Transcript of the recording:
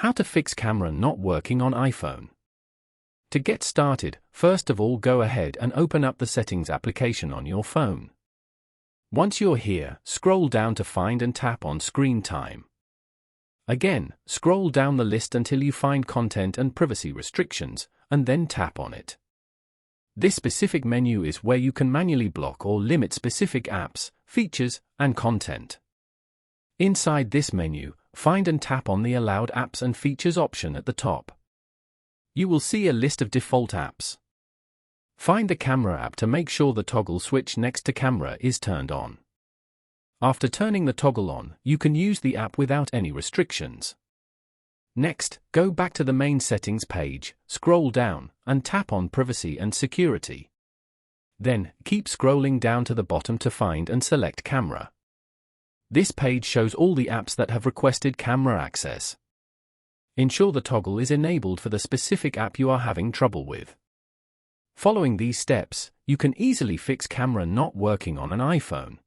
How to fix camera not working on iPhone. To get started, first of all go ahead and open up the Settings application on your phone. Once you're here, scroll down to find and tap on Screen Time. Again, scroll down the list until you find Content and Privacy Restrictions, and then tap on it. This specific menu is where you can manually block or limit specific apps, features, and content. Inside this menu, find and tap on the Allowed Apps and Features option at the top. You will see a list of default apps. Find the Camera app to make sure the toggle switch next to Camera is turned on. After turning the toggle on, you can use the app without any restrictions. Next, go back to the main settings page, scroll down, and tap on Privacy and Security. Then, keep scrolling down to the bottom to find and select Camera. This page shows all the apps that have requested camera access. Ensure the toggle is enabled for the specific app you are having trouble with. Following these steps, you can easily fix camera not working on an iPhone.